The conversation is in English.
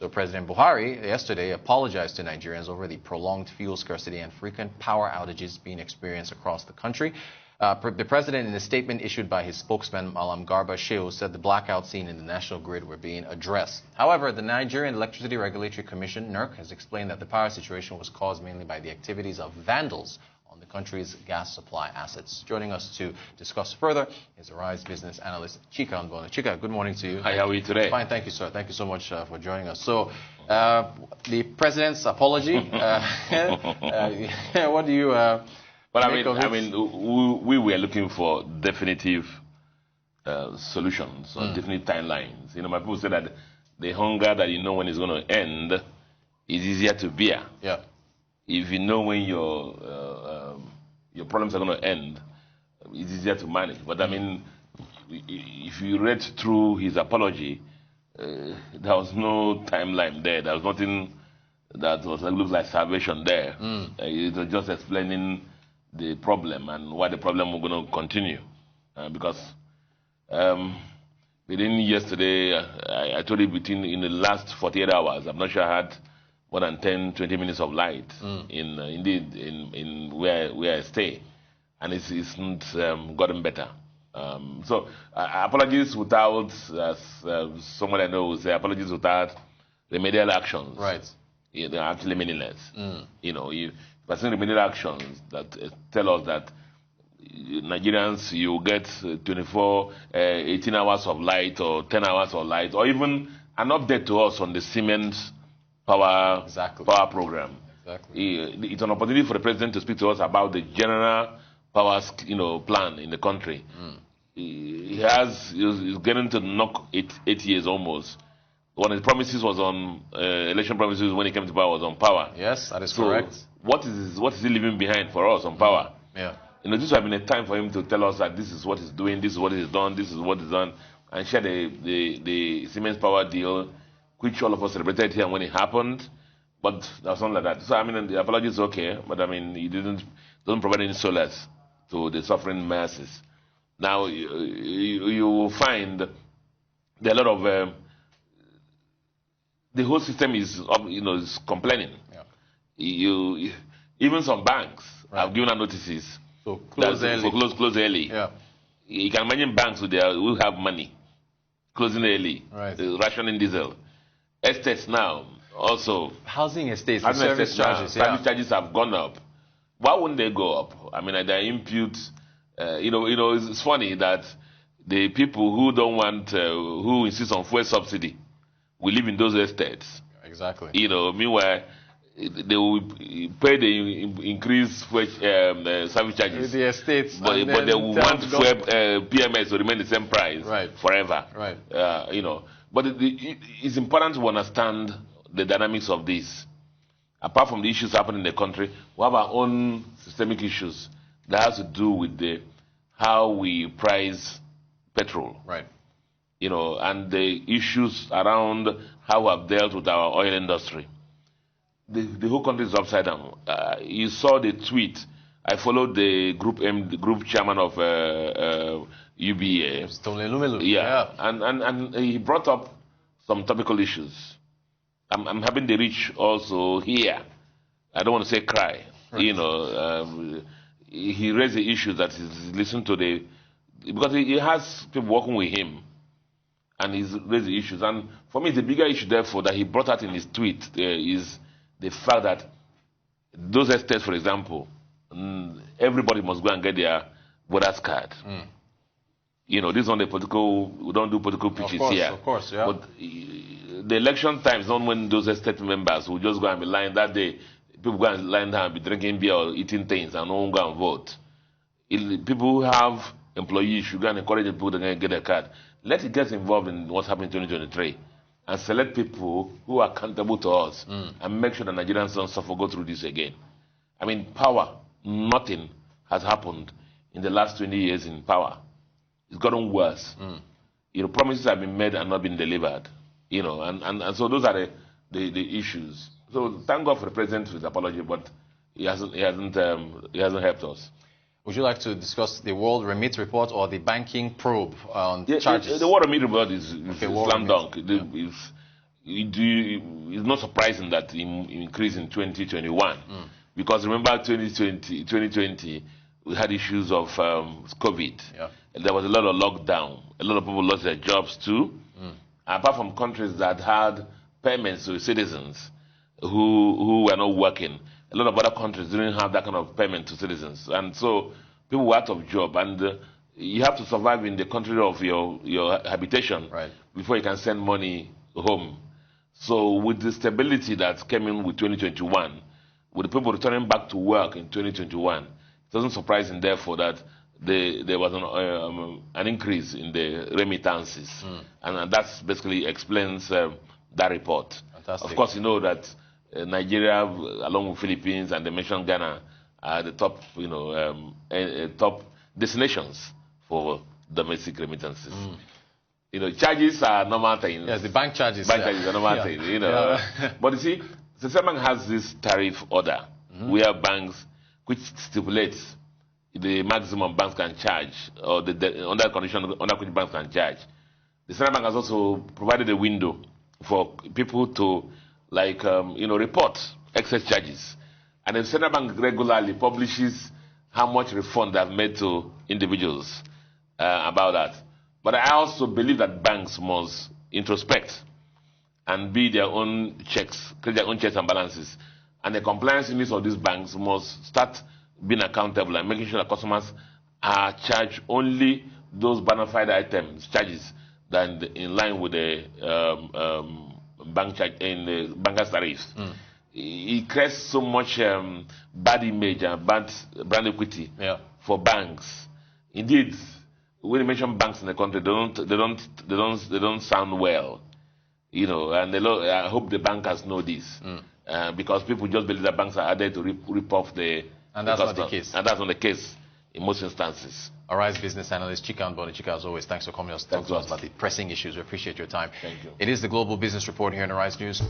So President Buhari yesterday apologized to Nigerians over the prolonged fuel scarcity and frequent power outages being experienced across the country. The president, in a statement issued by his spokesman, Malam Garba Shehu, said the blackouts seen in the national grid were being addressed. However, the Nigerian Electricity Regulatory Commission, NERC, has explained that the power situation was caused mainly by the activities of vandals on the country's gas supply assets. Joining us to discuss further is Arise business analyst Chika Nbono. Chika, good morning to you. Hi, how are you today? Fine, thank you, sir. Thank you so much for joining us. So, the president's apology. What do you? Well, we were looking for definitive solutions or definite timelines. You know, my people say that the hunger that you know when it's going to end is easier to bear. Yeah. If you know when your problems are going to end, it's easier to manage. But I mean, if you read through his apology, there was no timeline there. There was nothing that looked like salvation there. It was just explaining the problem and why the problem was going to continue. Because within yesterday, I told you in the last 48 hours, I'm not sure I had more than 10-20 minutes of light in where I stay, and it's not gotten better. So apologies without, as someone I know will say, apologies without remedial actions. Right. They're actually meaningless. You know, but remedial actions that tell us that Nigerians, you get 18 hours of light or 10 hours of light, or even an update to us on the Siemens power program. Exactly. It's an opportunity for the president to speak to us about the general power plan in the country. He's getting to knock 8 years almost. One of his promises was on election promises when he came to power was on power. Yes, that is correct. What is he leaving behind for us on power? Yeah. You know, this would have been a time for him to tell us that this is what he's doing, this is what he's done, this is what he's done, and share the Siemens power deal, which all of us celebrated here when it happened, but that's not like that. So I mean, the apology is okay, but I mean, he doesn't provide any solace to the suffering masses. Now you will find there are a lot of the whole system is is complaining. Yeah. Even some banks have given out notices. So close early. Yeah. You can imagine banks who have money closing early, right? Rationing diesel. Estates now also. Housing estates, service charges. Service charges have gone up. Why wouldn't they go up? I mean, they impute. It's funny that the people who don't want, who insist on fuel subsidy, will live in those estates. Exactly. Meanwhile, they will pay the increased service charges. The estates, but they will want PMS to remain the same price forever. Right. But it's important to understand the dynamics of this. Apart from the issues happening in the country, we have our own systemic issues that has to do with how we price petrol. Right. And the issues around how we have dealt with our oil industry. The whole country is upside down. You saw the tweet. I followed the group chairman of UBA. Yeah. And he brought up some topical issues. I'm having the reach also here. I don't want to say cry. Right. He raised the issues that he's listened to because he has people working with him, and he's raised the issues. And for me, the bigger issue, therefore, that he brought out in his tweet is the fact that those estates, for example, everybody must go and get their voters card. This is not the political. We don't do political pitches here. Of course, yeah. But the election time is not when those estate members will just go and be lying that day. People go and lie down and be drinking beer or eating things and won't go and vote. People who have employees should go and encourage people to get their card. Let it get involved in what's happening in 2023 and select people who are accountable to us and make sure that Nigerians don't suffer go through this again. I mean, power, nothing has happened in the last 20 years in power. It's gotten worse. Promises have been made and not been delivered. And so those are the issues. So thank God for the president for his apology, but he hasn't helped us. Would you like to discuss the World Remit report or the banking probe on charges? The World Remit report is slam dunk. it's not surprising that it increased in 2021. Because remember 2020, we had issues of COVID. Yeah. There was a lot of lockdown. A lot of people lost their jobs too. Apart from countries that had payments to citizens who were not working, a lot of other countries didn't have that kind of payment to citizens. And so people were out of job. And you have to survive in the country of your habitation before you can send money home. So with the stability that came in with 2021, with the people returning back to work in 2021, it doesn't surprise him, therefore, that there was an increase in the remittances. And that basically explains that report. Fantastic. Of course, you know that Nigeria, along with Philippines, and they mentioned Ghana, are the top, top destinations for domestic remittances. Charges are normal things. Yes, the bank charges. Bank charges are normal things, But you see, the central bank has this tariff order where banks, which stipulates the maximum banks can charge, or under condition under which banks can charge. The central bank has also provided a window for people to, report excess charges. And the central bank regularly publishes how much refund they have made to individuals about that. But I also believe that banks must introspect and be their own checks, create their own checks and balances. And the compliance units of these banks must start being accountable and making sure that customers are charged only those bona fide items, charges, that in line with the bank charge in the bankers' tariffs. It creates so much bad image and bad brand equity for banks. Indeed, when you mention banks in the country, they don't sound well, and I hope the bankers know this, because people just believe that banks are there to rip off the. And that's not the case. And that's not the case in most instances. All right, business analyst Chika Mboni. Chika, as always, thanks for coming to talk to us about the pressing issues. We appreciate your time. Thank you. It is the Global Business Report here on Arise News.